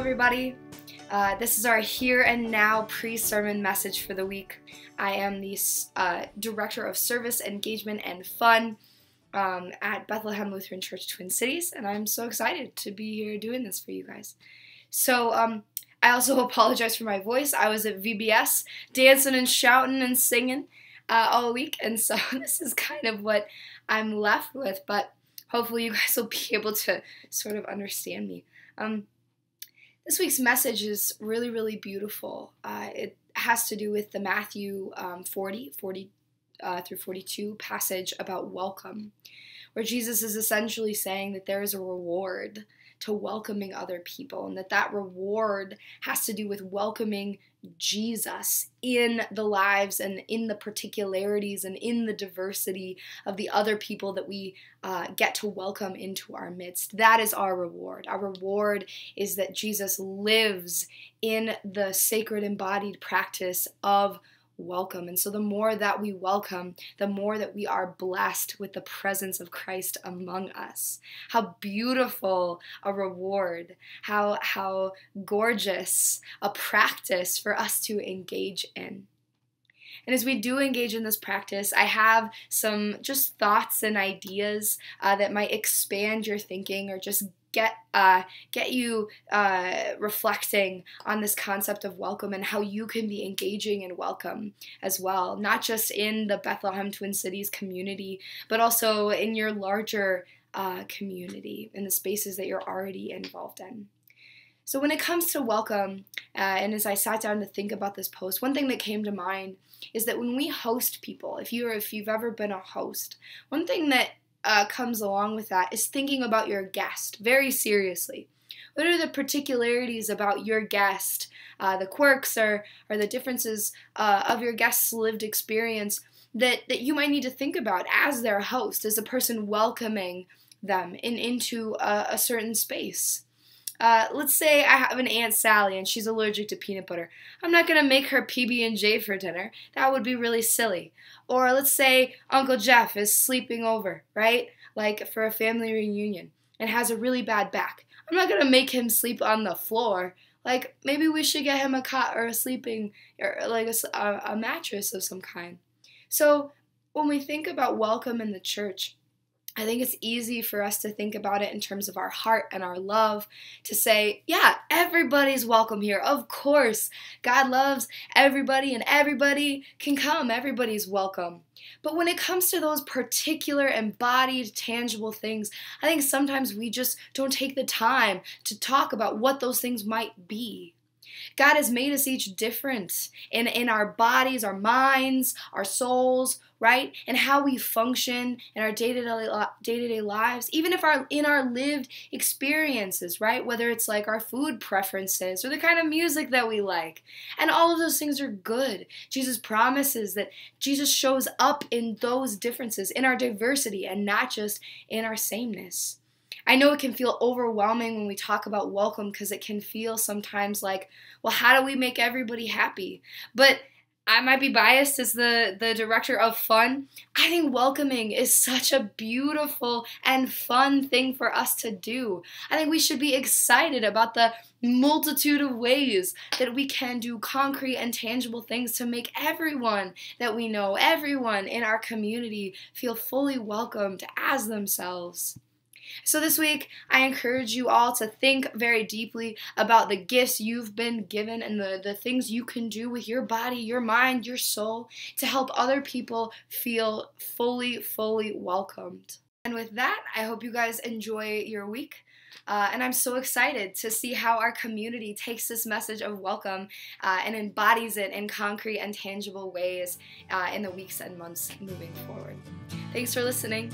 everybody. This is our Here and Now pre-sermon message for the week. I am the Director of Service, Engagement, and Fun at Bethlehem Lutheran Church, Twin Cities, and I'm so excited to be here doing this for you guys. So, I also apologize for my voice. I was at VBS dancing and shouting and singing all week, and so this is kind of what I'm left with, but hopefully you guys will be able to sort of understand me. This week's message is really, really beautiful. It has to do with the Matthew 40 through 42 passage about welcome, where Jesus is essentially saying that there is a reward to welcoming other people, and that reward has to do with welcoming Jesus in the lives and in the particularities and in the diversity of the other people that we get to welcome into our midst. That is our reward. Our reward is that Jesus lives in the sacred embodied practice of welcome. And so the more that we welcome, the more that we are blessed with the presence of Christ among us. How beautiful a reward, how gorgeous a practice for us to engage in. And as we do engage in this practice, I have some just thoughts and ideas that might expand your thinking or just get you reflecting on this concept of welcome and how you can be engaging in welcome as well, not just in the Bethlehem Twin Cities community, but also in your larger community, in the spaces that you're already involved in. So when it comes to welcome, and as I sat down to think about this post, one thing that came to mind is that when we host people, if you've ever been a host, one thing that comes along with that is thinking about your guest very seriously. What are the particularities about your guest, the quirks or the differences of your guest's lived experience that you might need to think about as their host, as a person welcoming them into a certain space? Let's say I have an Aunt Sally and she's allergic to peanut butter. I'm not going to make her PB&J for dinner. That would be really silly. Or let's say Uncle Jeff is sleeping over, right? Like for a family reunion and has a really bad back. I'm not going to make him sleep on the floor. Like maybe we should get him a cot or a mattress of some kind. So when we think about welcome in the church, I think it's easy for us to think about it in terms of our heart and our love, to say, yeah, everybody's welcome here. Of course, God loves everybody and everybody can come. Everybody's welcome. But when it comes to those particular embodied, tangible things, I think sometimes we just don't take the time to talk about what those things might be. God has made us each different in our bodies, our minds, our souls, right? And how we function in our day-to-day lives, even if in our lived experiences, right? Whether it's like our food preferences or the kind of music that we like. And all of those things are good. Jesus promises that Jesus shows up in those differences, in our diversity, and not just in our sameness. I know it can feel overwhelming when we talk about welcome because it can feel sometimes like, well, how do we make everybody happy? But I might be biased as the director of fun. I think welcoming is such a beautiful and fun thing for us to do. I think we should be excited about the multitude of ways that we can do concrete and tangible things to make everyone that we know, everyone in our community, feel fully welcomed as themselves. So this week, I encourage you all to think very deeply about the gifts you've been given and the things you can do with your body, your mind, your soul to help other people feel fully welcomed. And with that, I hope you guys enjoy your week. And I'm so excited to see how our community takes this message of welcome and embodies it in concrete and tangible ways in the weeks and months moving forward. Thanks for listening.